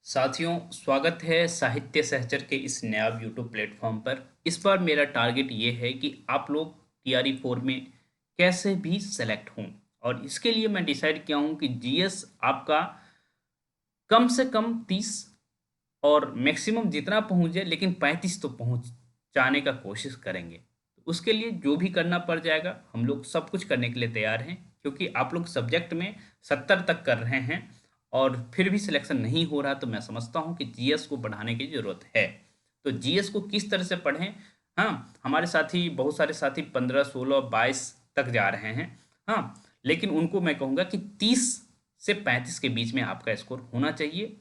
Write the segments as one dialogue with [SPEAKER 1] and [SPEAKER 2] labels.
[SPEAKER 1] साथियों, स्वागत है साहित्य सहचर के इस नया यूट्यूब प्लेटफॉर्म पर। इस बार मेरा टारगेट ये है कि आप लोग टीआरई 4 में कैसे भी सेलेक्ट हों। और इसके लिए मैं डिसाइड किया हूँ कि जीएस आपका कम से कम 30 और मैक्सिमम जितना पहुँच जाए, लेकिन 35 तो पहुँचाने का कोशिश करेंगे। उसके लिए जो भी करना पड़ जाएगा, हम लोग सब कुछ करने के लिए तैयार हैं, क्योंकि आप लोग सब्जेक्ट में 70 तक कर रहे हैं और फिर भी सिलेक्शन नहीं हो रहा, तो मैं समझता हूँ कि जीएस को बढ़ाने की ज़रूरत है। तो जीएस को किस तरह से पढ़ें? हाँ, हमारे साथी, बहुत सारे साथी 15, 16, 22 तक जा रहे हैं। हाँ, लेकिन उनको मैं कहूँगा कि 30 से 35 के बीच में आपका स्कोर होना चाहिए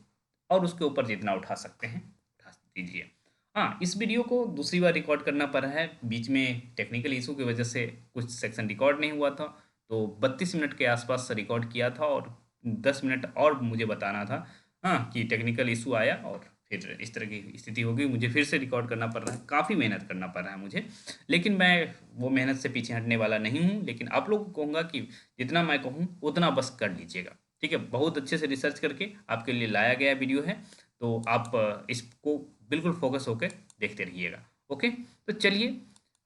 [SPEAKER 1] और उसके ऊपर जितना उठा सकते हैं, उठा दीजिए। हाँ, इस वीडियो को दूसरी बार रिकॉर्ड करना पड़ रहा है। बीच में टेक्निकल इशू की वजह से कुछ सेक्शन रिकॉर्ड नहीं हुआ था, तो 32 मिनट के आसपास रिकॉर्ड किया था और 10 मिनट और मुझे बताना था। हाँ, कि टेक्निकल इशू आया और फिर इस तरह की स्थिति हो गई। मुझे फिर से रिकॉर्ड करना पड़ रहा है, काफ़ी मेहनत करना पड़ रहा है मुझे। लेकिन मैं वो मेहनत से पीछे हटने वाला नहीं हूँ। लेकिन आप लोगों को कहूँगा कि जितना मैं कहूँ उतना बस कर लीजिएगा। ठीक है, बहुत अच्छे से रिसर्च करके आपके लिए लाया गया वीडियो है, तो आप इसको बिल्कुल फोकस होकर देखते रहिएगा। ओके, तो चलिए,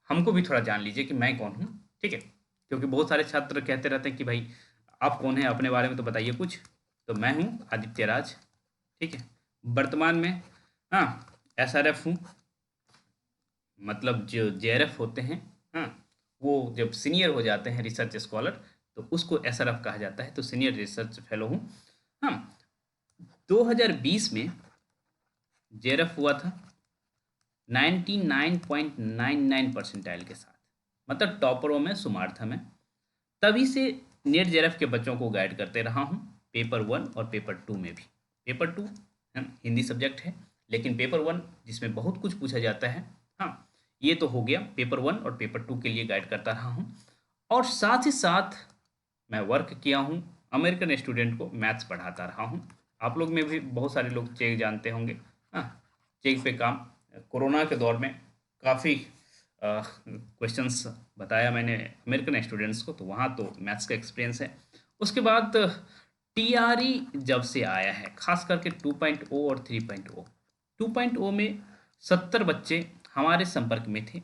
[SPEAKER 1] हमको भी थोड़ा जान लीजिए कि मैं कौन हूँ। ठीक है, क्योंकि बहुत सारे छात्र कहते रहते हैं कि भाई आप कौन हैं, अपने बारे में तो बताइए कुछ। तो मैं हूँ आदित्य राज। ठीक है, वर्तमान में हाँ एसआरएफ हूँ। मतलब जो जेआरएफ होते हैं, हाँ, वो जब सीनियर हो जाते हैं रिसर्च स्कॉलर, तो उसको एसआरएफ कहा जाता है। तो सीनियर रिसर्च फेलो हूँ। हाँ, 2020 में जेआरएफ हुआ था 99.99 परसेंटाइल के साथ, मतलब टॉपरों में शुमार था मैं। तभी से नेट जेआरएफ के बच्चों को गाइड करते रहा हूँ, पेपर 1 और पेपर 2 में भी। पेपर 2 हिंदी सब्जेक्ट है, लेकिन पेपर 1 जिसमें बहुत कुछ पूछा जाता है। हाँ, ये तो हो गया, पेपर 1 और पेपर 2 के लिए गाइड करता रहा हूँ। और साथ ही साथ मैं वर्क किया हूँ, अमेरिकन स्टूडेंट को मैथ्स पढ़ाता रहा हूँ। आप लोग में भी बहुत सारे लोग चेक जानते होंगे। हाँ, चेक पे काम कोरोना के दौर में काफ़ी क्वेश्चंस बताया मैंने अमेरिकन स्टूडेंट्स को, तो वहाँ तो मैथ्स का एक्सपीरियंस है। उसके बाद टीआरई जब से आया है, खास करके 2.0 और 3.0, 2.0 में 70 बच्चे हमारे संपर्क में थे।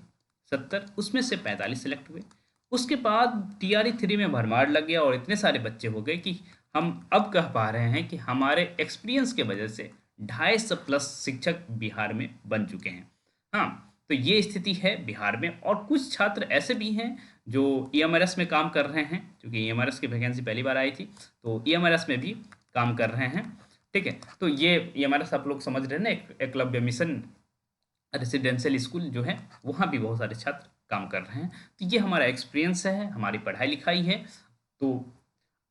[SPEAKER 1] 70, उसमें से 45 सेलेक्ट हुए। उसके बाद टीआरई 3 में भरमार लग गया और इतने सारे बच्चे हो गए कि हम अब कह पा रहे हैं कि हमारे एक्सपीरियंस के वजह से 250 प्लस शिक्षक बिहार में बन चुके हैं। हाँ, तो ये स्थिति है बिहार में। और कुछ छात्र ऐसे भी हैं जो ईएमआरएस में काम कर रहे हैं, क्योंकि ईएमआरएस की वैकेंसी पहली बार आई थी, तो ईएमआरएस में भी काम कर रहे हैं। ठीक है, तो ये ईएमआरएस आप लोग समझ रहे हैं ना, एकलव्य मिशन रेसिडेंशियल स्कूल जो है, वहाँ भी बहुत सारे छात्र काम कर रहे हैं। तो ये हमारा एक्सपीरियंस है, हमारी पढ़ाई लिखाई है। तो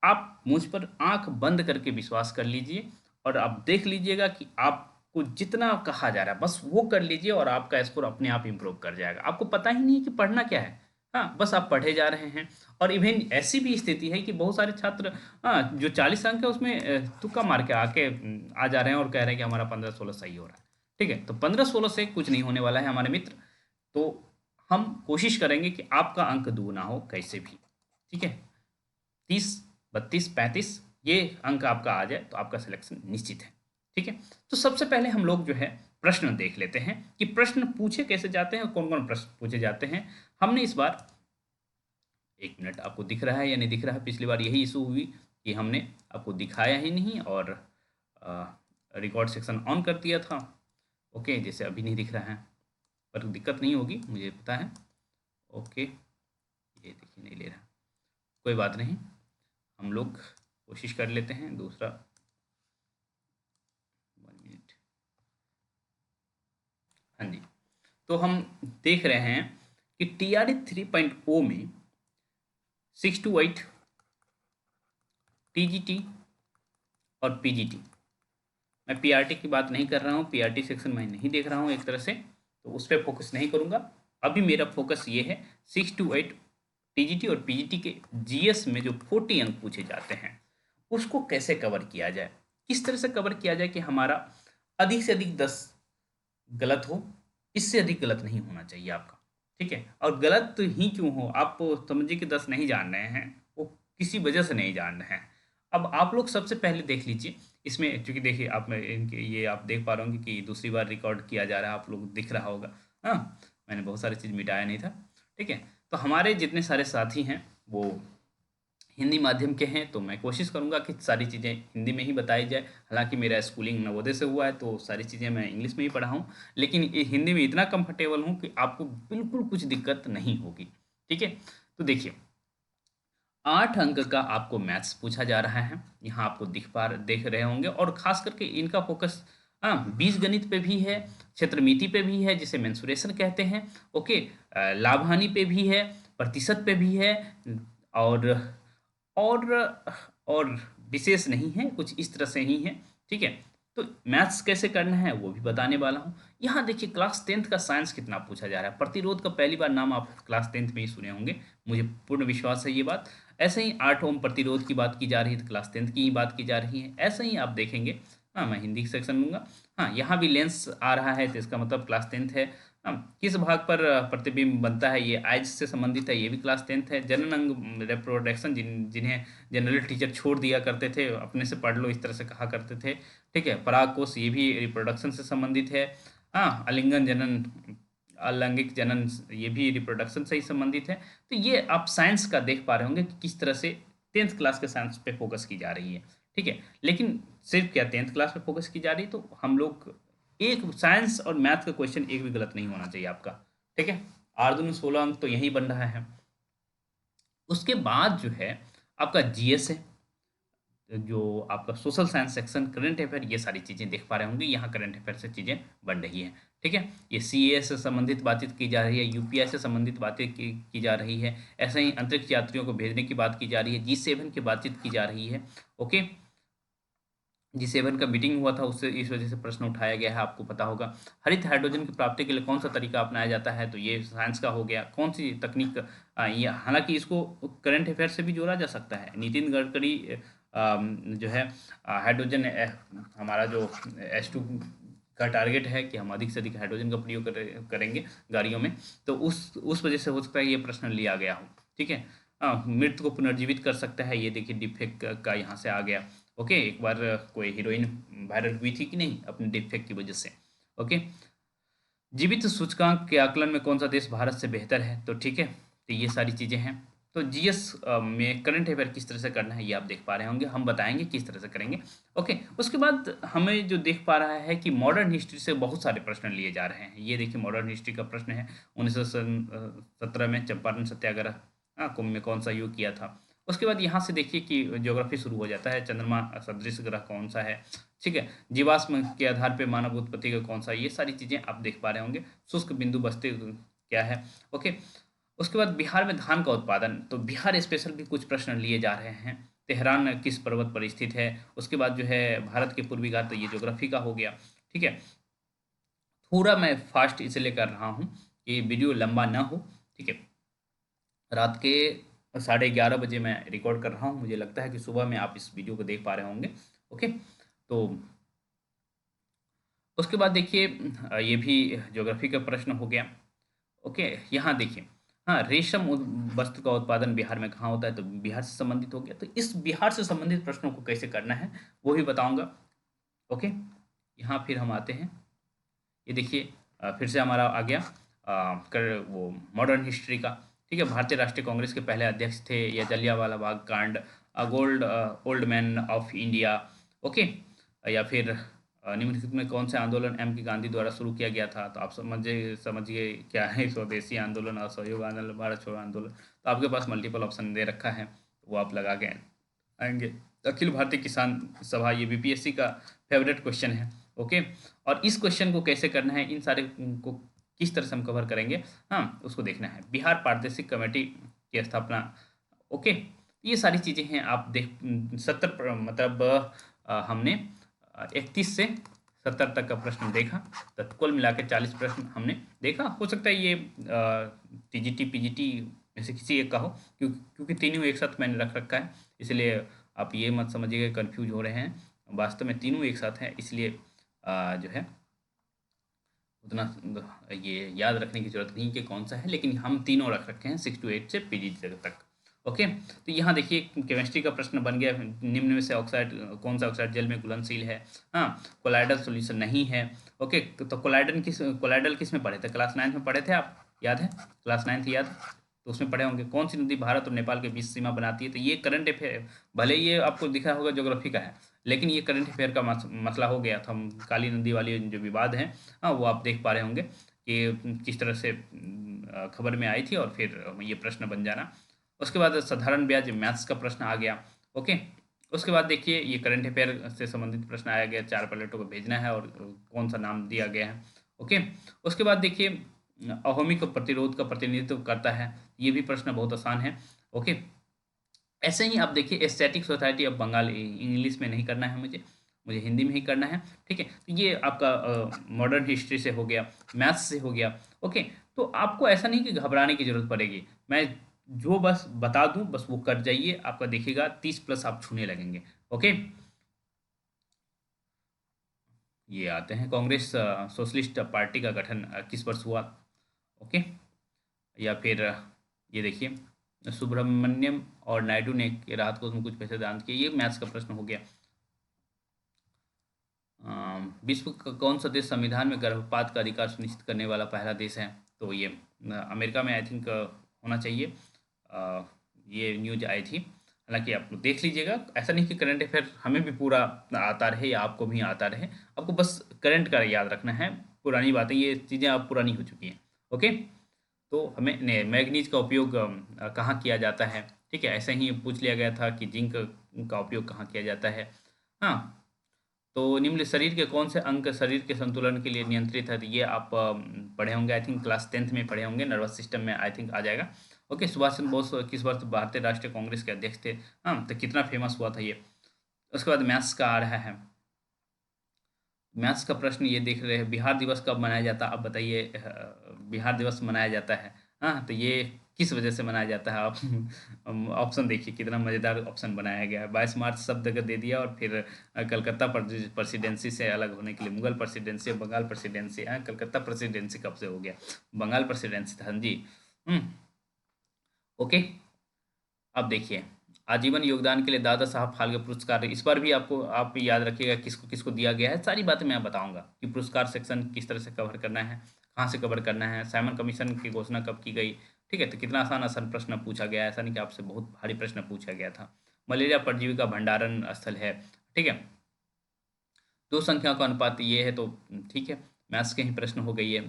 [SPEAKER 1] आप मुझ पर आंख बंद करके विश्वास कर लीजिए और आप देख लीजिएगा कि आपको जितना कहा जा रहा है बस वो कर लीजिए और आपका स्कोर अपने आप इंप्रूव कर जाएगा। आपको पता ही नहीं है कि पढ़ना क्या है। हाँ, बस आप पढ़े जा रहे हैं। और इवन ऐसी भी स्थिति है कि बहुत सारे छात्र, हाँ, जो 40 अंक है उसमें तुक्का मार के आके आ जा रहे हैं और कह रहे हैं कि हमारा 15-16 सही हो रहा है। ठीक है, तो 15-16 से कुछ नहीं होने वाला है हमारे मित्र। तो हम कोशिश करेंगे कि आपका अंक दुगना हो कैसे भी। ठीक है, 30, 32, 35 ये अंक आपका आ जाए तो आपका सिलेक्शन निश्चित है। ठीक है, तो सबसे पहले हम लोग जो है प्रश्न देख लेते हैं कि प्रश्न पूछे कैसे जाते हैं, कौन कौन प्रश्न पूछे जाते हैं। हमने इस बार, एक मिनट, आपको दिख रहा है या नहीं दिख रहा है? पिछली बार यही इशू हुई कि हमने आपको दिखाया ही नहीं और रिकॉर्ड सेक्शन ऑन कर दिया था। ओके, जैसे अभी नहीं दिख रहा है, पर दिक्कत नहीं होगी, मुझे पता है। ओके, ये देखिए नहीं ले रहा, कोई बात नहीं, हम लोग कोशिश कर लेते हैं दूसरा। 1 मिनट। हाँ जी, तो हम देख रहे हैं कि टीआरई 3.0 में 6 to 8 टीजीटी और पीजीटी, मैं पीआरटी की बात नहीं कर रहा हूँ, पीआरटी सेक्शन मैं नहीं देख रहा हूँ एक तरह से, तो उस पर फोकस नहीं करूँगा। अभी मेरा फोकस ये है 6 to 8 टीजीटी और पीजीटी के जीएस में जो 40 अंक पूछे जाते हैं, उसको कैसे कवर किया जाए, किस तरह से कवर किया जाए कि हमारा अधिक से अधिक 10 गलत हो। इससे अधिक गलत नहीं होना चाहिए आपका। ठीक है, और गलत तो ही क्यों हो, आप समझिए कि 10 नहीं जान रहे हैं, वो किसी वजह से नहीं जान रहे हैं। अब आप लोग सबसे पहले देख लीजिए इसमें, क्योंकि देखिए आप इनके ये आप देख पा रहे होंगे कि दूसरी बार रिकॉर्ड किया जा रहा है, आप लोग दिख रहा होगा। हाँ, मैंने बहुत सारी चीज़ मिटाया नहीं था। ठीक है, तो हमारे जितने सारे साथी हैं वो हिंदी माध्यम के हैं, तो मैं कोशिश करूंगा कि सारी चीज़ें हिंदी में ही बताई जाए। हालांकि मेरा स्कूलिंग नवोदय से हुआ है, तो सारी चीज़ें मैं इंग्लिश में ही पढ़ा हूँ, लेकिन ये हिंदी में इतना कंफर्टेबल हूँ कि आपको बिल्कुल कुछ दिक्कत नहीं होगी। ठीक है, तो देखिए 8 अंक का आपको मैथ्स पूछा जा रहा है, यहाँ आपको देख रहे होंगे, और खास करके इनका फोकस बीज गणित पे भी है, क्षेत्रमिति पे भी है जिसे मेंसुरेशन कहते हैं, ओके, लाभ हानि पे भी है, प्रतिशत पे भी है, और और और विशेष नहीं है, कुछ इस तरह से ही है। ठीक है, तो मैथ्स कैसे करना है वो भी बताने वाला हूँ। यहाँ देखिए क्लास 10th का साइंस कितना पूछा जा रहा है। प्रतिरोध का पहली बार नाम आप क्लास 10th में ही सुने होंगे, मुझे पूर्ण विश्वास है ये बात। ऐसे ही 8 ओम प्रतिरोध की बात की जा रही है तो क्लास 10th की ही बात की जा रही है। ऐसे ही आप देखेंगे, हाँ मैं हिंदी सेक्शन लूंगा, हाँ यहाँ भी लेंस आ रहा है तो इसका मतलब क्लास 10th है। किस भाग पर प्रतिबिंब बनता है, ये आइज से संबंधित है, ये भी क्लास 10th है। जनन अंग रिप्रोडक्शन जिन्हें जनरल टीचर छोड़ दिया करते थे, अपने से पढ़ लो इस तरह से कहा करते थे। ठीक है, पराग कोश ये भी रिप्रोडक्शन से संबंधित है। हाँ, अलिंगन जनन, अलैंगिक जनन ये भी रिप्रोडक्शन से ही संबंधित है। तो ये आप साइंस का देख पा रहे होंगे कि किस तरह से 10th क्लास के साइंस पे फोकस की जा रही है। ठीक है, लेकिन सिर्फ क्या 10th क्लास पे फोकस की जा रही है, तो हम लोग एक साइंस और मैथ का क्वेश्चन एक भी गलत नहीं होना चाहिए आपका। ठीक है, आर्दुन 16 अंक तो यही बन रहा है। उसके बाद जो है आपका जीएस है, जो आपका social science section, current affair, ये सारी चीज़ें देख पा रहे होंगे, यहाँ करंट अफेयर से चीज़ें बन रही हैं। ठीक है, ये सीए से संबंधित बातचीत की जा रही है, यूपीआई से संबंधित बातें की जा रही है। ऐसे ही अंतरिक्ष यात्रियों को भेजने की बात की जा रही है, G7 की बातचीत की जा रही है। ओके, G7 का मीटिंग हुआ था, उससे इस वजह से प्रश्न उठाया गया है, आपको पता होगा। हरित हाइड्रोजन की प्राप्ति के लिए कौन सा तरीका अपनाया जाता है, तो ये साइंस का हो गया। कौन सी तकनीक, ये हालांकि इसको करंट अफेयर से भी जोड़ा जा सकता है। नितिन गडकरी जो है हाइड्रोजन, हमारा जो H2 का टारगेट है कि हम अधिक से अधिक हाइड्रोजन का प्रयोग करेंगे गाड़ियों में, तो उस वजह से हो सकता है ये प्रश्न लिया गया हो। ठीक है, मृत को पुनर्जीवित कर सकता है, ये देखिए डिफेक्ट का यहाँ से आ गया। ओके, एक बार कोई हीरोइन वायरल हुई थी कि नहीं अपने डिफेक्ट की वजह से। ओके, जीवित सूचकांक के आकलन में कौन सा देश भारत से बेहतर है, तो ठीक है, तो ये सारी चीज़ें हैं। तो जीएस में करंट अफेयर किस तरह से करना है ये आप देख पा रहे होंगे, हम बताएंगे किस तरह से करेंगे। ओके, उसके बाद हमें जो देख पा रहा है कि मॉडर्न हिस्ट्री से बहुत सारे प्रश्न लिए जा रहे हैं। ये देखिए मॉडर्न हिस्ट्री का प्रश्न है, 1917 में चंपारण सत्याग्रह कुंभ में कौन सा युग किया था। उसके बाद यहाँ से देखिए कि ज्योग्राफी शुरू हो जाता है, चंद्रमा सदृश ग्रह कौन सा है। ठीक है, जीवाश्म के आधार पे मानव उत्पत्ति का कौन सा, ये सारी चीज़ें आप देख पा रहे होंगे। शुष्क बिंदु बस्ती क्या है। ओके, उसके बाद बिहार में धान का उत्पादन, तो बिहार स्पेशल भी कुछ प्रश्न लिए जा रहे हैं। तेहरान किस पर्वत पर स्थित है। उसके बाद जो है भारत के पूर्वी घाट, तो ये ज्योग्राफी का हो गया। ठीक है, थोड़ा मैं फास्ट इसलिए कर रहा हूँ कि वीडियो लंबा ना हो। ठीक है, रात के 11:30 बजे मैं रिकॉर्ड कर रहा हूँ, मुझे लगता है कि सुबह में आप इस वीडियो को देख पा रहे होंगे। ओके, तो उसके बाद देखिए ये भी ज्योग्राफी का प्रश्न हो गया। ओके, यहाँ देखिए, हाँ रेशम वस्त्र का उत्पादन बिहार में कहाँ होता है, तो बिहार से संबंधित हो गया। तो इस बिहार से संबंधित प्रश्नों को कैसे करना है वो भी बताऊंगा। ओके, यहाँ फिर हम आते हैं, ये देखिए फिर से हमारा आ गया कर वो मॉडर्न हिस्ट्री का। ठीक है, भारतीय राष्ट्रीय कांग्रेस के पहले अध्यक्ष थे, या जलियांवाला बाग कांड, gold old man of India. Okay, या फिर निम्नलिखित में कौन से आंदोलन एम के गांधी द्वारा शुरू किया गया था, तो आप समझिए क्या है, स्वदेशी आंदोलन, असहयोग आंदोलन, भारत छोड़ो आंदोलन। तो आपके पास मल्टीपल ऑप्शन दे रखा है, वो आप लगा के आएंगे। अखिल भारतीय किसान सभा, ये बीपीएससी का फेवरेट क्वेश्चन है। ओके, और इस क्वेश्चन को कैसे करना है, इन सारे को किस तरह से हम कवर करेंगे, हाँ उसको देखना है। बिहार प्रादेशिक कमेटी की स्थापना। ओके, ये सारी चीज़ें हैं, आप देख 70 मतलब हमने 31 से 70 तक का प्रश्न देखा, तो कुल मिला के 40 प्रश्न हमने देखा। हो सकता है ये टीजीटी पीजीटी में से किसी एक का हो, क्योंकि तीनों एक साथ मैंने रख रखा है, इसलिए आप ये मत समझिएगा कंफ्यूज हो रहे हैं। वास्तव में तीनों एक साथ हैं, इसलिए जो है उतना ये याद रखने की जरूरत नहीं कि कौन सा है, लेकिन हम तीनों रख रखे हैं 6 to 8 से पीजी तक। ओके, तो यहाँ देखिए केमिस्ट्री का प्रश्न बन गया, निम्न में से ऑक्साइड कौन सा ऑक्साइड जल में घुलनशील है। हाँ, कोलाइडल सॉल्यूशन नहीं है। ओके, तो कोलाइडल किस में पढ़े थे, क्लास 9 में पढ़े थे आप, याद है, क्लास 9 याद, तो उसमें पढ़े होंगे। कौन सी नदी भारत और नेपाल के बीच सीमा बनाती है, तो ये करंट अफेयर, भले ये आपको दिखा होगा ज्योग्राफी का है, लेकिन ये करंट अफेयर का मसला हो गया था। काली नदी वाली जो विवाद है, हाँ, वो आप देख पा रहे होंगे कि किस तरह से खबर में आई थी और फिर ये प्रश्न बन जाना। उसके बाद साधारण ब्याज मैथ्स का प्रश्न आ गया। ओके, उसके बाद देखिए ये करंट अफेयर से संबंधित प्रश्न आया गया, 4 प्लेटों को भेजना है और कौन सा नाम दिया गया है। ओके, उसके बाद देखिए अहोमिक प्रतिरोध का प्रतिनिधित्व करता है, ये भी प्रश्न बहुत आसान है। ओके, ऐसे ही आप देखिए Asiatic society of Bengal, English में नहीं करना है मुझे, मुझे हिंदी में ही करना है। ठीक है, तो ये आपका मॉडर्न हिस्ट्री से हो गया, मैथ्स से हो गया। ओके, तो आपको ऐसा नहीं कि घबराने की जरूरत पड़ेगी, मैं जो बस बता दूं बस वो कर जाइए, आपका देखिएगा 30+ आप छूने लगेंगे। ओके, ये आते हैं कांग्रेस सोशलिस्ट पार्टी का गठन किस वर्ष हुआ। ओके, या फिर ये देखिए सुब्रमण्यम और नायडू ने राहत कोष में कुछ पैसे दान किए, ये मैथ्स का प्रश्न हो गया। विश्व का कौन सा देश संविधान में गर्भपात का अधिकार सुनिश्चित करने वाला पहला देश है, तो ये अमेरिका में आई थिंक होना चाहिए। अ, ये न्यूज आई थी, हालांकि आप लोग देख लीजिएगा, ऐसा नहीं कि करंट अफेयर हमें भी पूरा आता रहे या आपको भी आता रहे, आपको बस करंट का याद रखना है, पुरानी बातें ये चीज़ें अब पुरानी हो चुकी हैं। ओके, तो हमें मैग्नीज का उपयोग कहाँ किया जाता है, ठीक है, ऐसे ही पूछ लिया गया था कि जिंक का उपयोग कहाँ किया जाता है। हाँ, तो निम्न शरीर के कौन से अंग शरीर के संतुलन के लिए नियंत्रित है, तो ये आप पढ़े होंगे, आई थिंक क्लास 10th में पढ़े होंगे, नर्वस सिस्टम में आई थिंक आ जाएगा। ओके, सुभाष चंद्र बोस किस वर्ष भारतीय राष्ट्रीय कांग्रेस के अध्यक्ष थे। हाँ, तो कितना फेमस हुआ था ये। उसके बाद मैथ्स का आ रहा है, मैथ्स का प्रश्न ये देख रहे हैं, बिहार दिवस कब मनाया जाता है, अब बताइए। बिहार दिवस मनाया जाता है, हाँ, तो ये किस वजह से मनाया जाता है आप ऑप्शन देखिए, कितना मज़ेदार ऑप्शन बनाया गया है। 22 मार्च शब्द का दे दिया और फिर कलकत्ता प्रेसिडेंसी से अलग होने के लिए, मुगल प्रेसिडेंसी, बंगाल प्रेसिडेंसी, हाँ, कलकत्ता प्रेसिडेंसी कब से हो गया, बंगाल प्रेसिडेंसी था, हाँ जी। ओके, अब देखिए आजीवन योगदान के लिए दादा साहब फाल्के पुरस्कार, इस बार भी आपको आप याद रखिएगा किसको किसको दिया गया है, सारी बातें मैं बताऊंगा कि पुरस्कार सेक्शन किस तरह से कवर करना है, कहाँ से कवर करना है, साइमन कमीशन की घोषणा कब की गई। ठीक है, तो कितना आसान आसान प्रश्न पूछा गया है, ऐसा नहीं कि आपसे बहुत भारी प्रश्न पूछा गया था। मलेरिया परजीवी का भंडारण स्थल है। ठीक है, दो संख्याओं का अनुपात ये है, तो ठीक है, मैथ्स के ही प्रश्न हो गई है।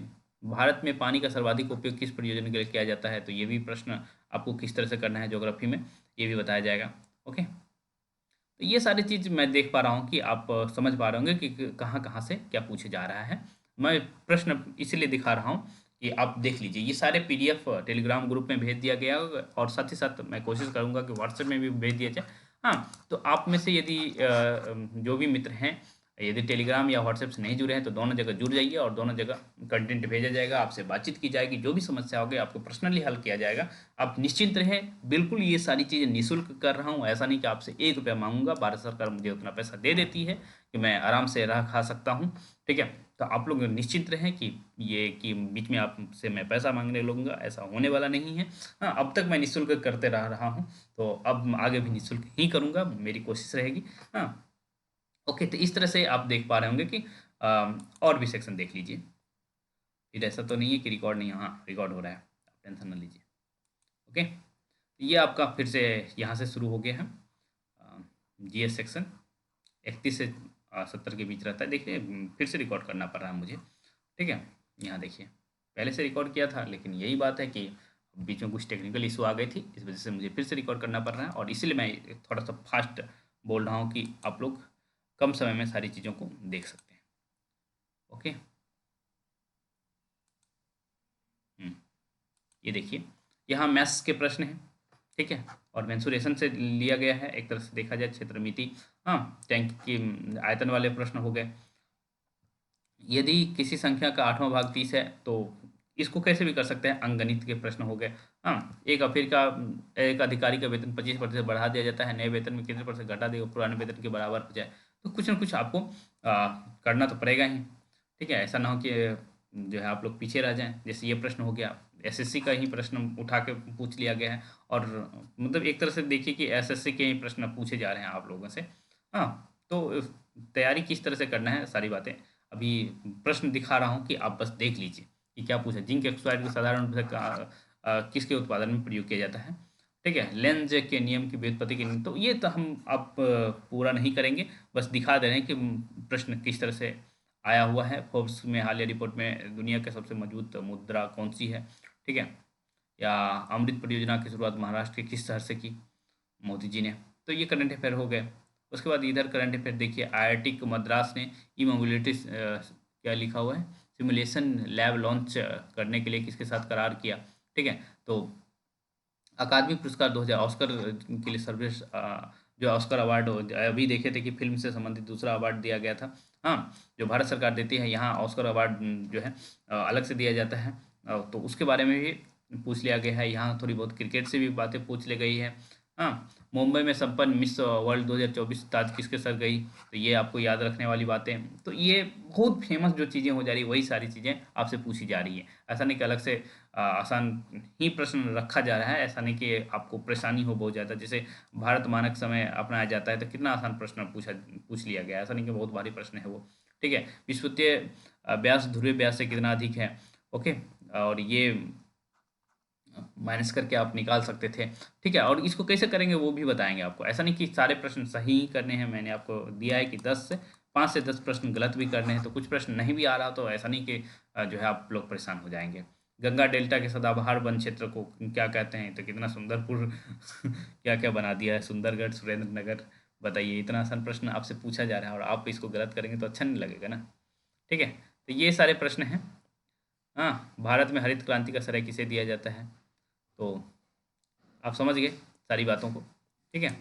[SPEAKER 1] भारत में पानी का सर्वाधिक उपयोग किस प्रयोजन के लिए किया जाता है, तो ये भी प्रश्न आपको किस तरह से करना है ज्योग्राफी में, ये भी बताया जाएगा। ओके, तो ये सारी चीज़ मैं देख पा रहा हूँ कि आप समझ पा रहे होंगे कि कहाँ कहाँ से क्या पूछे जा रहा है। मैं प्रश्न इसीलिए दिखा रहा हूँ कि आप देख लीजिए, ये सारे पीडीएफ टेलीग्राम ग्रुप में भेज दिया गया होगा और साथ ही साथ मैं कोशिश करूँगा कि व्हाट्सएप में भी भेज दिया जाए। हाँ, तो आप में से यदि जो भी मित्र हैं, यदि टेलीग्राम या व्हाट्सएप से नहीं जुड़े हैं, तो दोनों जगह जुड़ जाइए और दोनों जगह कंटेंट भेजा जाएगा, आपसे बातचीत की जाएगी, जो भी समस्या होगी आपको पर्सनली हल किया जाएगा। आप निश्चिंत रहें, बिल्कुल ये सारी चीज़ें निःशुल्क कर रहा हूँ, ऐसा नहीं कि आपसे 1 रुपया मांगूंगा, भारत सरकार मुझे उतना पैसा दे देती है कि मैं आराम से रह खा सकता हूँ। ठीक है, तो आप लोग निश्चिंत रहें कि ये कि बीच में आपसे मैं पैसा मांगने लगूंगा, ऐसा होने वाला नहीं है। हाँ, अब तक मैं निःशुल्क करते रह रहा हूँ, तो अब आगे भी निःशुल्क ही करूँगा, मेरी कोशिश रहेगी। हाँ, ओके, तो इस तरह से आप देख पा रहे होंगे कि और भी सेक्शन देख लीजिए, फिर ऐसा तो नहीं है कि रिकॉर्ड नहीं, हाँ रिकॉर्ड हो रहा है, आप टेंशन ना लीजिए। ओके, ये आपका फिर से यहाँ से शुरू हो गया है, जीएस सेक्शन 31 से 70 के बीच रहता है। देखिए फिर से रिकॉर्ड करना पड़ रहा है मुझे। ठीक है, यहाँ देखिए पहले से रिकॉर्ड किया था, लेकिन यही बात है कि बीच में कुछ टेक्निकल इशू आ गई थी, इस वजह से मुझे फिर से रिकॉर्ड करना पड़ रहा है, और इसीलिए मैं थोड़ा सा फास्ट बोल रहा हूँ कि आप लोग कम समय में सारी चीज़ों को देख सकते हैं। ओके, ये देखिए यहाँ मैथ्स के प्रश्न हैं। ठीक है, और मेंसुरेशन से लिया गया है, एक तरह से देखा जाए क्षेत्र मिति। हाँ, टैंक की आयतन वाले प्रश्न हो गए। यदि किसी संख्या का 8वां भाग 30 है, तो इसको कैसे भी कर सकते हैं, अंकगणित के प्रश्न हो गए। हाँ, एक अधिकारी का वेतन 25% बढ़ा दिया जाता है, नए वेतन में कितने परसेंट घटा देगा पुराने वेतन के बराबर हो जाए, तो कुछ ना कुछ आपको करना तो पड़ेगा ही। ठीक है, ऐसा ना हो कि जो है आप लोग पीछे रह जाएं, जैसे ये प्रश्न हो गया, एसएससी का ही प्रश्न उठा के पूछ लिया गया है। और मतलब एक तरह से देखिए कि एसएससी के ही प्रश्न पूछे जा रहे हैं आप लोगों से। हाँ, तो तैयारी किस तरह से करना है सारी बातें अभी प्रश्न दिखा रहा हूँ कि आप बस देख लीजिए कि क्या पूछा। जिंक ऑक्साइड को साधारण रूप से किसके उत्पादन में प्रयोग किया जाता है। ठीक है, लेंज के नियम की व्युत्पत्ति के नियम, तो ये तो हम आप पूरा नहीं करेंगे, बस दिखा दे रहे हैं कि प्रश्न किस तरह से आया हुआ है। फोर्ब्स में हालिया रिपोर्ट में दुनिया के सबसे मजबूत मुद्रा कौन सी है। ठीक है, या अमृत परियोजना की शुरुआत महाराष्ट्र के किस शहर से की, मोदी जी ने। तो ये करंट अफेयर हो गए। उसके बाद इधर करंट अफेयर देखिए, आईआईटी मद्रास ने ई मोबिलिटी क्या लिखा हुआ है, सिमुलेशन लैब लॉन्च करने के लिए किसके साथ करार किया। ठीक है, तो अकादमी पुरस्कार 2000 ऑस्कर के लिए सर्वश्रेष्ठ जो ऑस्कर अवार्ड अभी देखे थे कि फिल्म से संबंधित दूसरा अवार्ड दिया गया था। हाँ, जो भारत सरकार देती है, यहाँ ऑस्कर अवार्ड जो है अलग से दिया जाता है। तो उसके बारे में भी पूछ लिया गया है। यहाँ थोड़ी बहुत क्रिकेट से भी बातें पूछ ली गई है। हाँ, मुंबई में संपन्न मिस वर्ल्ड 2024 ताज किसके सर गई, तो ये आपको याद रखने वाली बातें। तो ये बहुत फेमस जो चीज़ें हो जा रही है वही सारी चीज़ें आपसे पूछी जा रही है। ऐसा नहीं कि अलग से आसान ही प्रश्न रखा जा रहा है, ऐसा नहीं कि आपको परेशानी हो बहुत ज़्यादा। जैसे भारत मानक समय अपनाया जाता है तो कितना आसान प्रश्न पूछ लिया गया, ऐसा नहीं कि बहुत भारी प्रश्न है वो। ठीक है, विषुवतीय व्यास ध्रुवीय व्यास से कितना अधिक है। ओके, और ये माइनस करके आप निकाल सकते थे। ठीक है, और इसको कैसे करेंगे वो भी बताएंगे आपको। ऐसा नहीं कि सारे प्रश्न सही ही करने हैं, मैंने आपको दिया है कि 5 से 10 प्रश्न गलत भी करने हैं। तो कुछ प्रश्न नहीं भी आ रहा तो ऐसा नहीं कि जो है आप लोग परेशान हो जाएंगे। गंगा डेल्टा के सदाबहार वन क्षेत्र को क्या कहते हैं, तो कितना सुंदरपुर क्या क्या बना दिया है, सुंदरगढ़, सुरेंद्र नगर। बताइए, इतना आसान प्रश्न आपसे पूछा जा रहा है और आप इसको गलत करेंगे तो अच्छा नहीं लगेगा ना। ठीक है, तो ये सारे प्रश्न हैं। हाँ, भारत में हरित क्रांति का श्रेय किसे दिया जाता है, तो आप समझ गए सारी बातों को। ठीक है,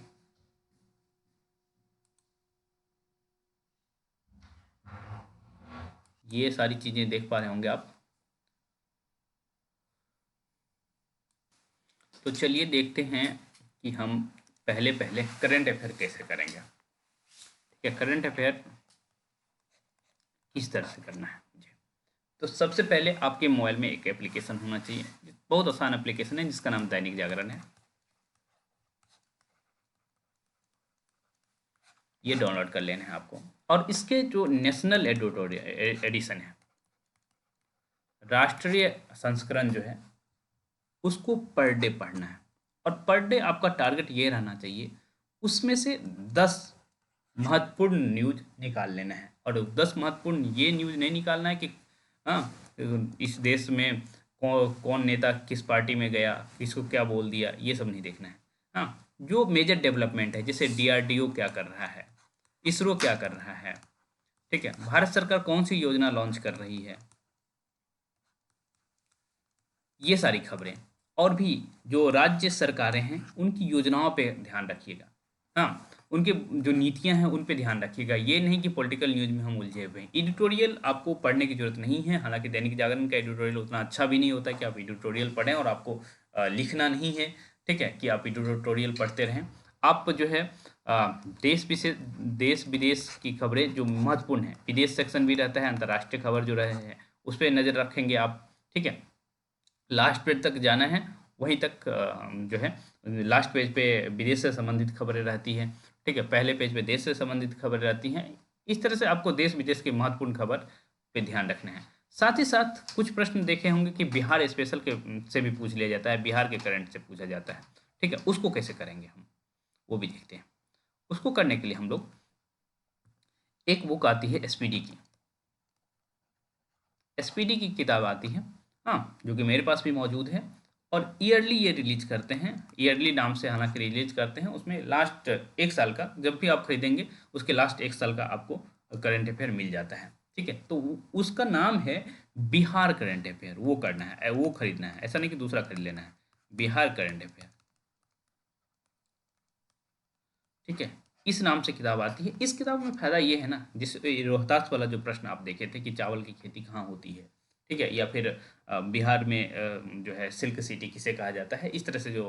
[SPEAKER 1] ये सारी चीज़ें देख पा रहे होंगे आप। तो चलिए देखते हैं कि हम पहले पहले करंट अफेयर कैसे करेंगे। ठीक है, करंट अफेयर किस तरह से करना है मुझे। तो सबसे पहले आपके मोबाइल में एक एप्लीकेशन होना चाहिए, बहुत आसान एप्लीकेशन है जिसका नाम दैनिक जागरण है। ये डाउनलोड कर लेना है आपको। और इसके जो नेशनल एडिटोरियल एडिशन है, राष्ट्रीय संस्करण जो है, उसको पर डे पढ़ना है। और पर डे आपका टारगेट ये रहना चाहिए, उसमें से 10 महत्वपूर्ण न्यूज निकाल लेना है। और 10 महत्वपूर्ण ये न्यूज नहीं निकालना है कि हाँ, इस देश में कौन नेता किस पार्टी में गया, किसको क्या बोल दिया, ये सब नहीं देखना है। हाँ, जो मेजर डेवलपमेंट है, जैसे डीआरडीओ क्या कर रहा है, इसरो क्या कर रहा है। ठीक है, भारत सरकार कौन सी योजना लॉन्च कर रही है, ये सारी खबरें। और भी जो राज्य सरकारें हैं उनकी योजनाओं पे ध्यान रखिएगा। हाँ, उनके जो नीतियां हैं उन पे ध्यान रखिएगा। ये नहीं कि पॉलिटिकल न्यूज़ में हम उलझे हुए हैं। एडिटोरियल आपको पढ़ने की ज़रूरत नहीं है, हालांकि दैनिक जागरण का एडिटोरियल उतना अच्छा भी नहीं होता कि आप एडिटोरियल पढ़ें और आपको लिखना नहीं है। ठीक है, कि आप एडिटोरियल पढ़ते रहें। आप जो है देश विदेश की खबरें जो महत्वपूर्ण है, विदेश सेक्शन भी रहता है, अंतर्राष्ट्रीय खबर जो रहे हैं उस पर नज़र रखेंगे आप। ठीक है, लास्ट पेज तक जाना है, वहीं तक जो है लास्ट पेज पे विदेश से संबंधित खबरें रहती हैं। ठीक है, पहले पेज पे देश से संबंधित खबरें रहती हैं। इस तरह से आपको देश विदेश की महत्वपूर्ण खबर पे ध्यान रखना है। साथ ही साथ कुछ प्रश्न देखे होंगे कि बिहार स्पेशल के से भी पूछ लिया जाता है, बिहार के करंट से पूछा जाता है। ठीक है, उसको कैसे करेंगे हम, वो भी देखते हैं। उसको करने के लिए हम लोग, एक बुक आती है एसपीडी की, एसपीडी की किताब आती है। हाँ, जो कि मेरे पास भी मौजूद है। और ईयरली ये रिलीज करते हैं, ईयरली नाम से हालांकि रिलीज करते हैं। उसमें लास्ट एक साल का, जब भी आप खरीदेंगे उसके लास्ट एक साल का आपको करंट अफेयर मिल जाता है। ठीक है, तो उसका नाम है बिहार करंट अफेयर। वो करना है, वो खरीदना है, ऐसा नहीं कि दूसरा खरीद लेना है, बिहार करंट अफेयर। ठीक है, इस नाम से किताब आती है। इस किताब में फ़ायदा ये है ना, जिस रोहतास वाला जो प्रश्न आप देखे थे कि चावल की खेती कहाँ होती है। ठीक है, या फिर बिहार में जो है सिल्क सिटी किसे कहा जाता है, इस तरह से जो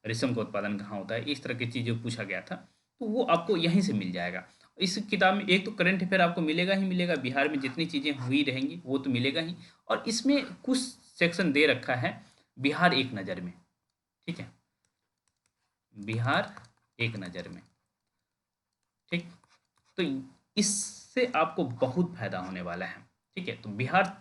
[SPEAKER 1] रेशम का उत्पादन कहाँ होता है, इस तरह की चीज़ें पूछा गया था। तो वो आपको यहीं से मिल जाएगा। इस किताब में एक तो करंट अफेयर आपको मिलेगा ही मिलेगा, बिहार में जितनी चीज़ें हुई रहेंगी वो तो मिलेगा ही। और इसमें कुछ सेक्शन दे रखा है बिहार एक नज़र में, ठीक है, बिहार एक नज़र में, ठीक। तो इससे आपको बहुत फायदा होने वाला है, ठीक है। तो बिहार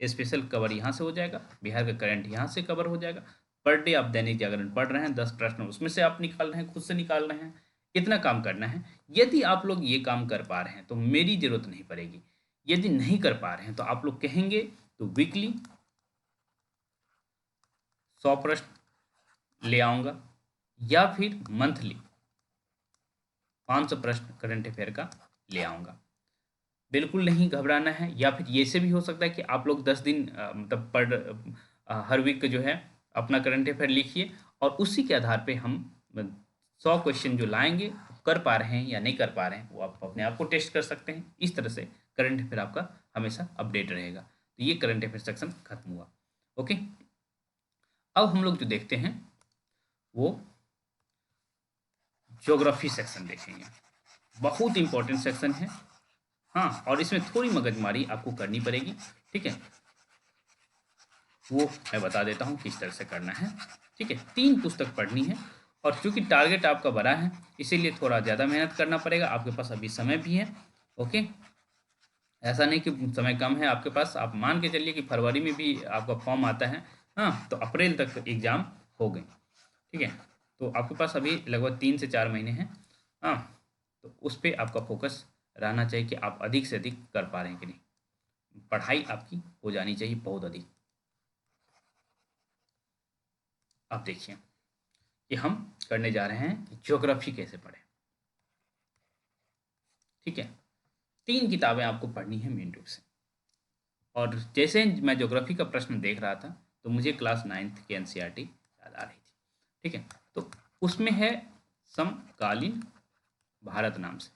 [SPEAKER 1] स्पेशल कवर यहाँ से हो जाएगा, बिहार का करंट यहाँ से कवर हो जाएगा। पर डे आप दैनिक जागरण पढ़ रहे हैं, 10 प्रश्न उसमें से आप निकाल रहे हैं, खुद से निकाल रहे हैं, इतना काम करना है। यदि आप लोग ये काम कर पा रहे हैं तो मेरी जरूरत नहीं पड़ेगी, यदि नहीं कर पा रहे हैं तो आप लोग कहेंगे तो वीकली 100 प्रश्न ले आऊँगा, या फिर मंथली 500 प्रश्न करंट अफेयर का ले आऊँगा। बिल्कुल नहीं घबराना है। या फिर ये से भी हो सकता है कि आप लोग 10 दिन मतलब हर वीक जो है अपना करंट अफेयर लिखिए, और उसी के आधार पे हम 100 क्वेश्चन जो लाएंगे, कर पा रहे हैं या नहीं कर पा रहे हैं, वो आप अपने आप को टेस्ट कर सकते हैं। इस तरह से करंट अफेयर आपका हमेशा अपडेट रहेगा। तो ये करंट अफेयर सेक्शन खत्म हुआ। ओके, अब हम लोग जो देखते हैं वो ज्योग्राफी सेक्शन देखेंगे। बहुत इंपॉर्टेंट सेक्शन है, हाँ, और इसमें थोड़ी मगजमारी आपको करनी पड़ेगी, ठीक है। वो मैं बता देता हूँ किस तरह से करना है, ठीक है। 3 पुस्तक पढ़नी है, और चूंकि टारगेट आपका बड़ा है इसीलिए थोड़ा ज़्यादा मेहनत करना पड़ेगा। आपके पास अभी समय भी है, ओके। ऐसा नहीं कि समय कम है आपके पास। आप मान के चलिए कि फरवरी में भी आपका फॉर्म आता है, हाँ, तो अप्रैल तक एग्ज़ाम हो गए, ठीक है। तो आपके पास अभी लगभग 3 से 4 महीने हैं, हाँ। तो उस पर आपका फोकस रहना चाहिए कि आप अधिक से अधिक कर पा रहे हैं कि नहीं। पढ़ाई आपकी हो जानी चाहिए बहुत अधिक। अब देखिए कि हम करने जा रहे हैं कि ज्योग्राफी कैसे पढ़ें, ठीक है। 3 किताबें आपको पढ़नी है मेन रूप से। और जैसे मैं ज्योग्राफी का प्रश्न देख रहा था तो मुझे क्लास 9th की एनसीईआरटी याद आ रही थी, ठीक है। तो उसमें है समकालीन भारत नाम से,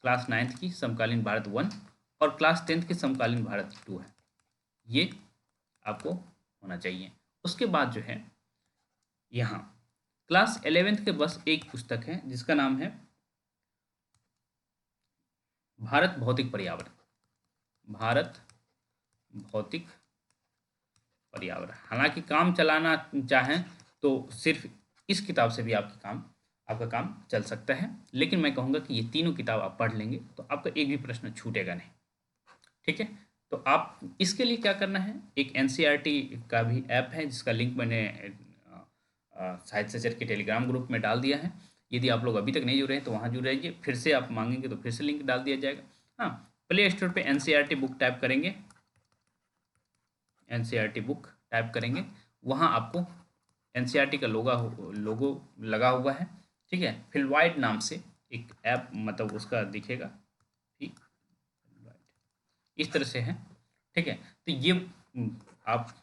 [SPEAKER 1] क्लास 9th की समकालीन भारत 1 और क्लास 10th की समकालीन भारत 2 है। ये आपको होना चाहिए। उसके बाद जो है यहाँ क्लास 11th के बस एक पुस्तक है जिसका नाम है भारत भौतिक पर्यावरण, भारत भौतिक पर्यावरण। हालांकि काम चलाना चाहें तो सिर्फ इस किताब से भी आपका काम चल सकता है, लेकिन मैं कहूँगा कि ये तीनों किताब आप पढ़ लेंगे तो आपका एक भी प्रश्न छूटेगा नहीं, ठीक है। तो आप इसके लिए क्या करना है, एक एनसीईआरटी का भी ऐप है जिसका लिंक मैंने साहित्य सचर के टेलीग्राम ग्रुप में डाल दिया है। यदि आप लोग अभी तक नहीं जुड़े हैं तो वहाँ जुड़ जाइए, फिर से आप मांगेंगे तो फिर से लिंक डाल दिया जाएगा। हाँ, प्ले स्टोर पर एनसीईआरटी बुक टाइप करेंगे, एनसीईआरटी बुक टाइप करेंगे, वहाँ आपको एनसीईआरटी का लोगो लगा हुआ है, ठीक है। फिलवाइट नाम से एक ऐप मतलब उसका दिखेगा, ठीक, इस तरह से है, ठीक है। तो ये आप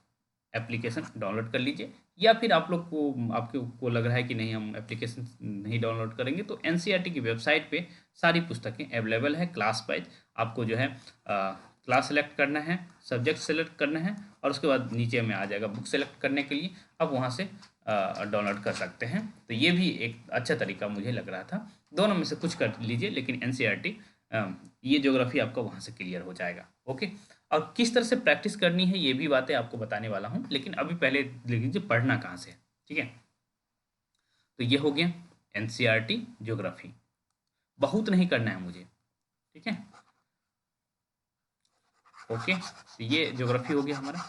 [SPEAKER 1] एप्लीकेशन डाउनलोड कर लीजिए। या फिर आप लोग को आपके को लग रहा है कि नहीं हम एप्लीकेशन नहीं डाउनलोड करेंगे, तो एनसीईआरटी की वेबसाइट पे सारी पुस्तकें अवेलेबल है क्लास वाइज। आपको जो है क्लास सेलेक्ट करना है, सब्जेक्ट सेलेक्ट करना है, और उसके बाद नीचे में आ जाएगा बुक सेलेक्ट करने के लिए, आप वहाँ से डाउनलोड कर सकते हैं। तो ये भी एक अच्छा तरीका मुझे लग रहा था। दोनों में से कुछ कर लीजिए, लेकिन एनसीईआरटी ये ज्योग्राफी आपका वहाँ से क्लियर हो जाएगा, ओके। और किस तरह से प्रैक्टिस करनी है ये भी बातें आपको बताने वाला हूँ, लेकिन अभी पहले देख लीजिए पढ़ना कहाँ से है, ठीक है। तो ये हो गया एनसीईआरटी ज्योग्राफी, बहुत नहीं करना है मुझे, ठीक है, ओके। तो ये ज्योग्राफी हो गया हमारा।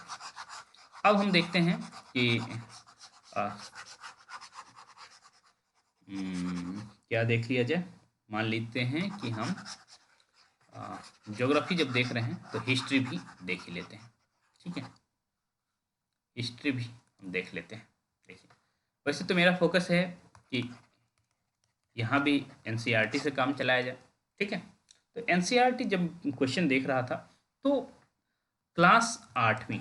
[SPEAKER 1] अब हम देखते हैं कि आ, क्या देख लिया जाए। मान लेते हैं कि हम ज्योग्राफी जब देख रहे हैं तो हिस्ट्री भी देख ही लेते हैं, ठीक है। हिस्ट्री भी हम देख लेते हैं। देखिए, वैसे तो मेरा फोकस है कि यहाँ भी एनसीईआरटी से काम चलाया जाए, ठीक है। तो एनसीईआरटी जब क्वेश्चन देख रहा था तो क्लास 8वीं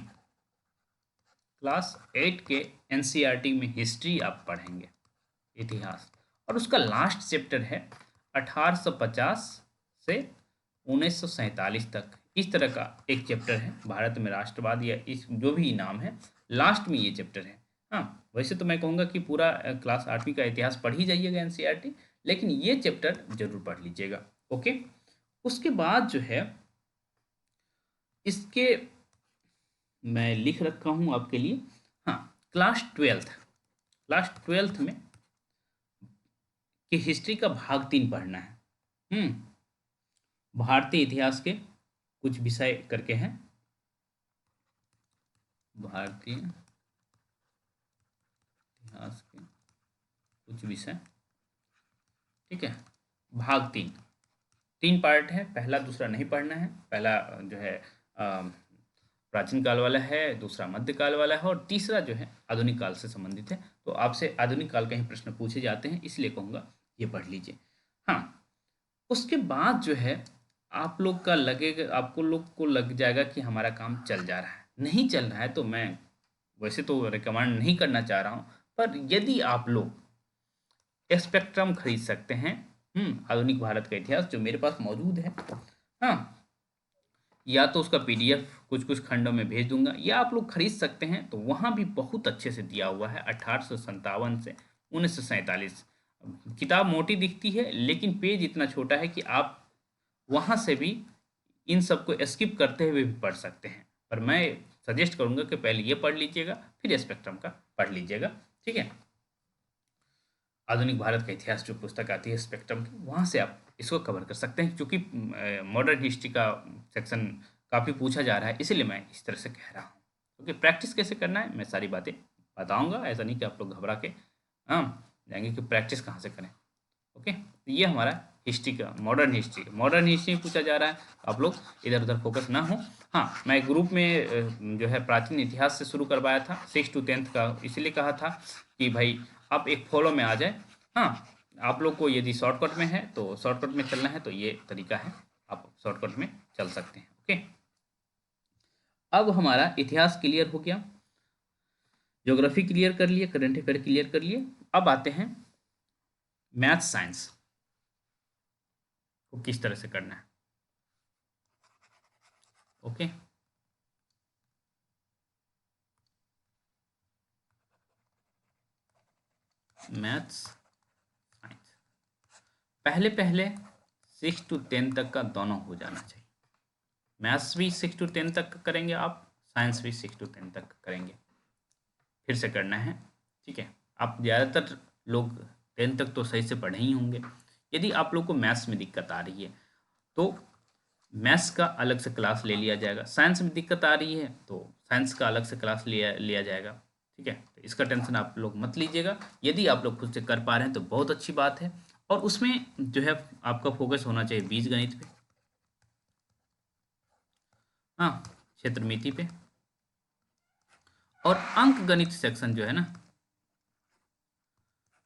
[SPEAKER 1] क्लास 8 के एनसीईआरटी में हिस्ट्री आप पढ़ेंगे, इतिहास, और उसका लास्ट चैप्टर है 1850 से 1947 तक, इस तरह का एक चैप्टर है। भारत में राष्ट्रवाद या इस जो भी नाम है, लास्ट में ये चैप्टर है। हाँ, वैसे तो मैं कहूँगा कि पूरा क्लास 8वीं का इतिहास पढ़ ही जाइएगा एनसीईआरटी, लेकिन ये चैप्टर जरूर पढ़ लीजिएगा, ओके। उसके बाद जो है इसके मैं लिख रखा हूँ आपके लिए। हाँ, क्लास ट्वेल्थ में कि हिस्ट्री का भाग 3 पढ़ना है। भारतीय इतिहास के कुछ विषय करके हैं, भारतीय इतिहास के कुछ विषय, ठीक है। भाग 3, 3 पार्ट है, पहला दूसरा नहीं पढ़ना है। पहला जो है प्राचीन काल वाला है, दूसरा मध्यकाल वाला है, और तीसरा जो है आधुनिक काल से संबंधित है। तो आपसे आधुनिक काल के ही प्रश्न पूछे जाते हैं, इसलिए कहूँगा ये पढ़ लीजिए। हाँ, उसके बाद जो है आप लोग का लगेगा, आपको लोग को लग जाएगा कि हमारा काम चल जा रहा है। नहीं चल रहा है तो मैं वैसे तो रिकमेंड नहीं करना चाह रहा हूँ, पर यदि आप लोग स्पेक्ट्रम खरीद सकते हैं, आधुनिक भारत का इतिहास जो मेरे पास मौजूद है, हाँ, या तो उसका पीडीएफ कुछ कुछ खंडों में भेज दूंगा, या आप लोग खरीद सकते हैं, तो वहाँ भी बहुत अच्छे से दिया हुआ है 1857 से 1947। किताब मोटी दिखती है, लेकिन पेज इतना छोटा है कि आप वहाँ से भी इन सबको स्किप करते हुए भी पढ़ सकते हैं। पर मैं सजेस्ट करूँगा कि पहले ये पढ़ लीजिएगा, फिर स्पेक्ट्रम का पढ़ लीजिएगा, ठीक है। आधुनिक भारत का इतिहास जो पुस्तक आती है स्पेक्ट्रम की, वहाँ से आप इसको कवर कर सकते हैं, क्योंकि मॉडर्न हिस्ट्री का सेक्शन काफ़ी पूछा जा रहा है, इसीलिए मैं इस तरह से कह रहा हूँ। क्योंकि प्रैक्टिस कैसे करना है मैं सारी बातें बताऊँगा, ऐसा नहीं कि आप लोग घबरा के हाँ जाएंगे कि प्रैक्टिस कहाँ से करें। ओके, तो ये हमारा हिस्ट्री का मॉडर्न हिस्ट्री पूछा जा रहा है, तो आप लोग इधर उधर फोकस ना हो। हाँ, मैं ग्रुप में जो है प्राचीन इतिहास से शुरू करवाया था 6 to 10 का, इसलिए कहा था कि भाई आप एक फॉलो में आ जाए। हाँ, आप लोग को यदि शॉर्टकट में है तो शॉर्टकट में चलना है, तो ये तरीका है, आप शॉर्टकट में चल सकते हैं। ओके, अब हमारा इतिहास क्लियर हो गया, ज्योग्राफी क्लियर कर लिए, करंट अफेयर क्लियर कर लिए। अब आते हैं मैथ साइंस को किस तरह से करना है। ओके, मैथ्स साइंस पहले पहले 6 to 10 तक का दोनों हो जाना चाहिए। मैथ्स भी 6 to 10 तक का करेंगे आप, साइंस भी 6 to 10 तक करेंगे, फिर से करना है, ठीक है। आप ज़्यादातर लोग 10 तक तो सही से पढ़े ही होंगे। यदि आप लोग को मैथ्स में दिक्कत आ रही है तो मैथ्स का अलग से क्लास ले लिया जाएगा, साइंस में दिक्कत आ रही है तो साइंस का अलग से क्लास लिया लिया जाएगा, ठीक है। तो इसका टेंशन आप लोग मत लीजिएगा। यदि आप लोग खुद से कर पा रहे हैं तो बहुत अच्छी बात है, और उसमें जो है आपका फोकस होना चाहिए बीजगणित पे, हाँ, क्षेत्रमिति पे, और अंक गणित सेक्शन जो है ना,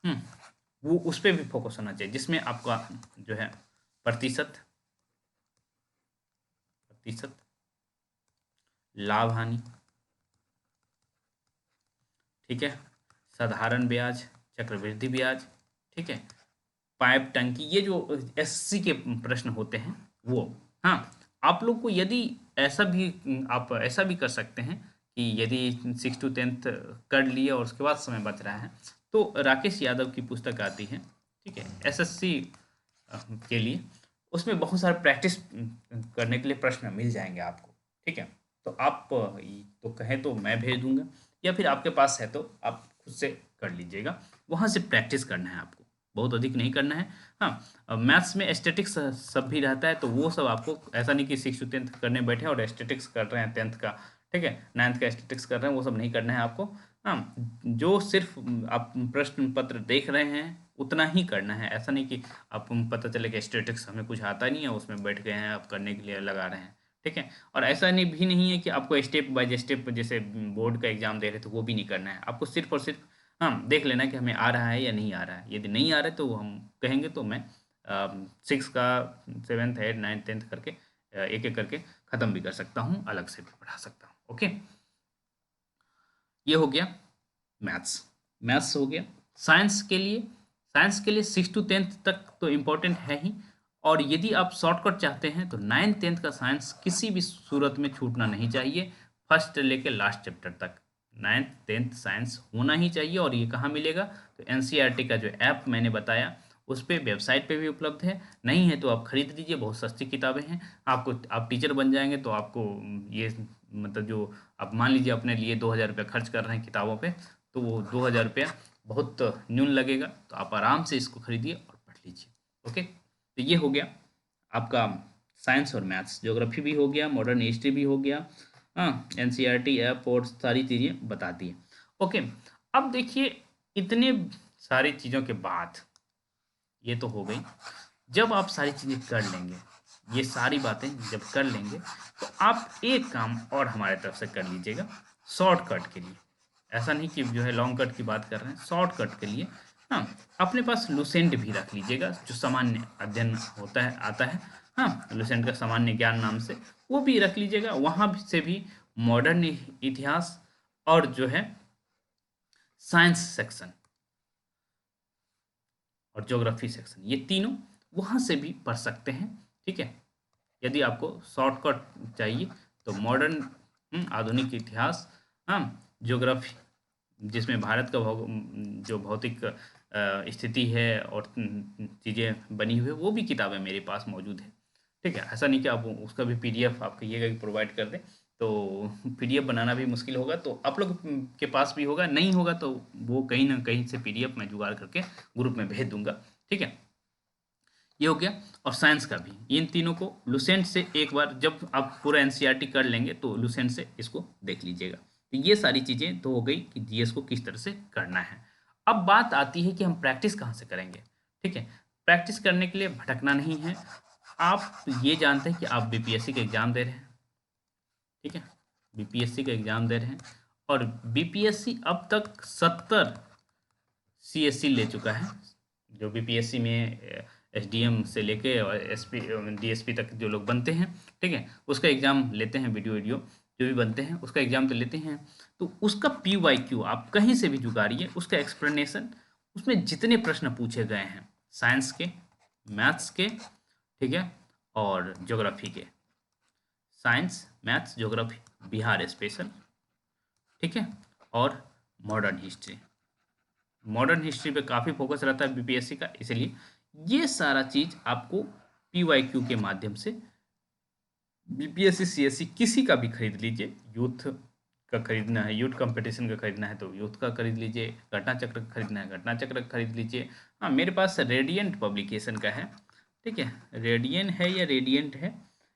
[SPEAKER 1] हम्म, वो उस पर भी फोकस होना चाहिए, जिसमें आपका जो है प्रतिशत प्रतिशत लाभ हानि, ठीक है, साधारण ब्याज, चक्रवृद्धि ब्याज, ठीक है, पाइप टंकी, ये जो एससी के प्रश्न होते हैं वो, हाँ, आप लोग को यदि ऐसा भी आप ऐसा भी कर सकते हैं कि यदि 6 to 10 कर लिए और उसके बाद समय बच रहा है, तो राकेश यादव की पुस्तक आती है, ठीक है, एसएससी के लिए, उसमें बहुत सारे प्रैक्टिस करने के लिए प्रश्न मिल जाएंगे आपको, ठीक है। तो आप तो कहें तो मैं भेज दूंगा, या फिर आपके पास है तो आप खुद से कर लीजिएगा, वहाँ से प्रैक्टिस करना है आपको, बहुत अधिक नहीं करना है। हाँ, मैथ्स में एस्थेटिक्स सब भी रहता है, तो वो सब आपको ऐसा नहीं कि 6 to 10 करने बैठे और एस्थेटिक्स कर रहे हैं 10th का, ठीक है, 9th का एस्थेटिक्स कर रहे हैं, वो सब नहीं करना है आपको। हाँ, जो सिर्फ आप प्रश्न पत्र देख रहे हैं उतना ही करना है, ऐसा नहीं कि आप पता चले कि एस्थेटिक्स हमें कुछ आता नहीं है उसमें बैठ गए हैं आप करने के लिए लगा रहे हैं, ठीक है। और ऐसा नहीं भी नहीं है कि आपको स्टेप बाय स्टेप जैसे बोर्ड का एग्जाम दे रहे थे वो भी नहीं करना है, आपको सिर्फ और सिर्फ हाँ देख लेना कि हमें आ रहा है या नहीं आ रहा है। यदि नहीं आ रहा है तो हम कहेंगे तो मैं 6 का 7th 8 9 10th करके एक एक करके ख़त्म भी कर सकता हूँ, अलग से भी पढ़ा सकता हूँ। ओके, ये हो गया मैथ्स, मैथ्स हो गया। साइंस के लिए 6 to 10 तक तो इम्पोर्टेंट है ही, और यदि आप शॉर्टकट चाहते हैं तो 9 10 का साइंस किसी भी सूरत में छूटना नहीं चाहिए, फर्स्ट लेके लास्ट चैप्टर तक 9th 10th साइंस होना ही चाहिए। और ये कहाँ मिलेगा, तो एनसीईआरटी का जो ऐप मैंने बताया उस पे वेबसाइट पे भी उपलब्ध है, नहीं है तो आप खरीद लीजिए, बहुत सस्ती किताबें हैं। आपको आप टीचर बन जाएंगे तो आपको ये मतलब जो आप मान लीजिए अपने लिए 2,000 रुपया खर्च कर रहे हैं किताबों पे, तो वो 2,000 रुपया बहुत न्यून लगेगा, तो आप आराम से इसको खरीदिए और पढ़ लीजिए। ओके, तो ये हो गया आपका साइंस और मैथ्स। ज्योग्राफी भी हो गया, मॉडर्न हिस्ट्री भी हो गया, हाँ एनसीईआरटी ऐप और सारी चीज़ें बताती है। ओके, अब देखिए इतने सारी चीज़ों के बाद ये तो हो गई, जब आप सारी चीज़ें कर लेंगे, ये सारी बातें जब कर लेंगे, तो आप एक काम और हमारे तरफ से कर लीजिएगा शॉर्टकट के लिए। ऐसा नहीं कि जो है लॉन्ग कट की बात कर रहे हैं, शॉर्टकट के लिए हाँ अपने पास लुसेंट भी रख लीजिएगा, जो सामान्य अध्ययन होता है आता है, हाँ लुसेंट का सामान्य ज्ञान नाम से, वो भी रख लीजिएगा। वहाँ से भी मॉडर्न इतिहास और जो है साइंस सेक्शन और ज्योग्राफी सेक्शन, ये तीनों वहाँ से भी पढ़ सकते हैं। ठीक है, यदि आपको शॉर्टकट चाहिए तो मॉडर्न आधुनिक इतिहास, हाँ ज्योग्राफी जिसमें भारत का जो भौतिक स्थिति है और चीज़ें बनी हुई है, वो भी किताबें मेरे पास मौजूद है। ठीक है, ऐसा नहीं कि आप उसका भी पीडीएफ आप कहिएगा कि प्रोवाइड कर दें, तो पीडीएफ बनाना भी मुश्किल होगा, तो आप लोग के पास भी होगा, नहीं होगा तो वो कहीं ना कहीं से पीडीएफ मैं जुगाड़ करके ग्रुप में भेज दूंगा। ठीक है, ये हो गया। और साइंस का भी इन तीनों को लुसेंट से एक बार जब आप पूरा एनसीईआरटी कर लेंगे तो लुसेंट से इसको देख लीजिएगा। तो ये सारी चीज़ें तो हो गई कि जीएस को किस तरह से करना है। अब बात आती है कि हम प्रैक्टिस कहाँ से करेंगे। ठीक है, प्रैक्टिस करने के लिए भटकना नहीं है। आप ये जानते हैं कि आप बीपीएससी का एग्ज़ाम दे रहे हैं। ठीक है, बीपीएससी का एग्ज़ाम दे रहे हैं और बीपीएससी अब तक 70 सीएससी ले चुका है। जो बीपीएससी में एसडीएम से लेके और एसपी डीएसपी तक जो लोग बनते हैं, ठीक है, उसका एग्ज़ाम लेते हैं, वीडियो वीडियो जो भी बनते हैं उसका एग्ज़ाम तो लेते हैं। तो उसका पीवाईक्यू आप कहीं से भी जुगाड़िए, उसका एक्सप्लेनेशन, उसमें जितने प्रश्न पूछे गए हैं साइंस के, मैथ्स के, ठीक है, और ज्योग्राफी के, science maths geography Bihar special, ठीक है, और मॉडर्न हिस्ट्री। मॉडर्न हिस्ट्री पे काफ़ी फोकस रहता है बीपीएससी का, इसलिए ये सारा चीज़ आपको पीवाईक्यू के माध्यम से बीपीएससी सीएससी किसी का भी खरीद लीजिए। यूथ का खरीदना है, यूथ कंपटीशन का खरीदना है तो यूथ का खरीद लीजिए, घटना चक्र का खरीदना है घटना चक्र का खरीद लीजिए। हाँ मेरे पास रेडियंट पब्लिकेशन का है। ठीक है, रेडियन है या रेडियंट है,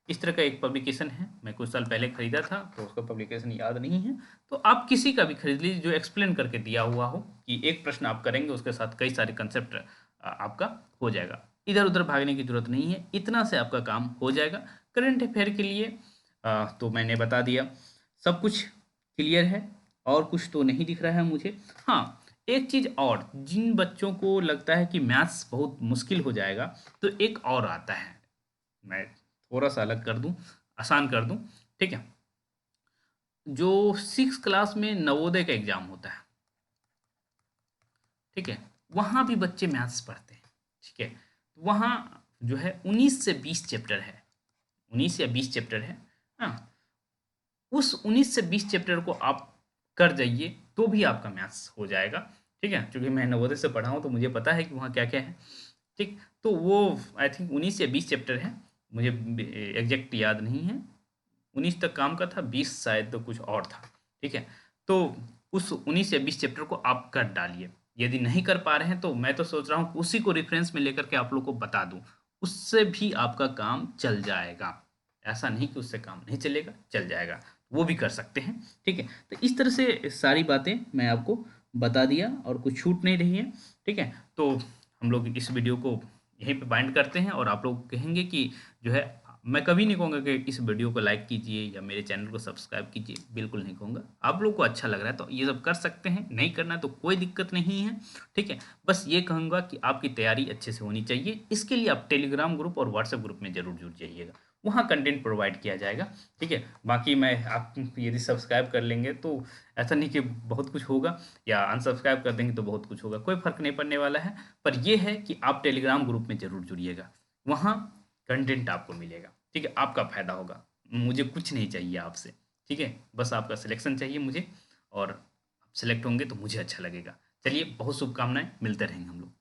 [SPEAKER 1] इस तरह का एक पब्लिकेशन है, मैं कुछ साल पहले खरीदा था तो उसका पब्लिकेशन याद नहीं है। तो आप किसी का भी खरीद लीजिए जो एक्सप्लेन करके दिया हुआ हो, कि एक प्रश्न आप करेंगे उसके साथ कई सारे कंसेप्ट आपका हो जाएगा। इधर उधर भागने की जरूरत नहीं है, इतना से आपका काम हो जाएगा। करंट अफेयर के लिए तो मैंने बता दिया, सब कुछ क्लियर है, और कुछ तो नहीं दिख रहा है मुझे। हाँ एक चीज़ और, जिन बच्चों को लगता है कि मैथ्स बहुत मुश्किल हो जाएगा, तो एक और आता है, मैं थोड़ा सा अलग कर दूं, आसान कर दूं। ठीक है, जो 6 क्लास में नवोदय का एग्जाम होता है, ठीक है, वहाँ भी बच्चे मैथ्स पढ़ते हैं। ठीक है, वहाँ जो है 19 से 20 चैप्टर है, 19 या 20 चैप्टर है। हाँ, उस 19 से 20 चैप्टर को आप कर जाइए तो भी आपका मैथ्स हो जाएगा। ठीक है, क्योंकि मैं नवोदय से पढ़ा हूँ तो मुझे पता है कि वहाँ क्या क्या है। ठीक, तो वो आई थिंक 19 या 20 चैप्टर है, मुझे एग्जैक्ट याद नहीं है। 19 तक काम का था, 20 शायद तो कुछ और था। ठीक है, तो उस 19 या 20 चैप्टर को आप कर डालिए। यदि नहीं कर पा रहे हैं तो मैं तो सोच रहा हूँ कि उसी को रेफरेंस में लेकर के आप लोग को बता दूं, उससे भी आपका काम चल जाएगा। ऐसा नहीं कि उससे काम नहीं चलेगा, चल जाएगा, वो भी कर सकते हैं। ठीक है, तो इस तरह से सारी बातें मैं आपको बता दिया और कुछ छूट नहीं रही है। ठीक है, तो हम लोग इस वीडियो को यहीं पे बाइंड करते हैं, और आप लोग कहेंगे कि जो है, मैं कभी नहीं कहूँगा कि इस वीडियो को लाइक कीजिए या मेरे चैनल को सब्सक्राइब कीजिए, बिल्कुल नहीं कहूँगा। आप लोग को अच्छा लग रहा है तो ये सब कर सकते हैं, नहीं करना है तो कोई दिक्कत नहीं है। ठीक है, बस ये कहूँगा कि आपकी तैयारी अच्छे से होनी चाहिए। इसके लिए आप टेलीग्राम ग्रुप और व्हाट्सएप ग्रुप में ज़रूर जुड़ जाइएगा, वहाँ कंटेंट प्रोवाइड किया जाएगा। ठीक है, बाकी मैं आप यदि सब्सक्राइब कर लेंगे तो ऐसा नहीं कि बहुत कुछ होगा, या अनसब्सक्राइब कर देंगे तो बहुत कुछ होगा, कोई फ़र्क नहीं पड़ने वाला है। पर यह है कि आप टेलीग्राम ग्रुप में ज़रूर जुड़िएगा, वहाँ कंटेंट आपको मिलेगा। ठीक है, आपका फ़ायदा होगा, मुझे कुछ नहीं चाहिए आपसे। ठीक है, बस आपका सिलेक्शन चाहिए मुझे, और आप सिलेक्ट होंगे तो मुझे अच्छा लगेगा। चलिए, बहुत शुभकामनाएं, मिलते रहेंगे हम लोग।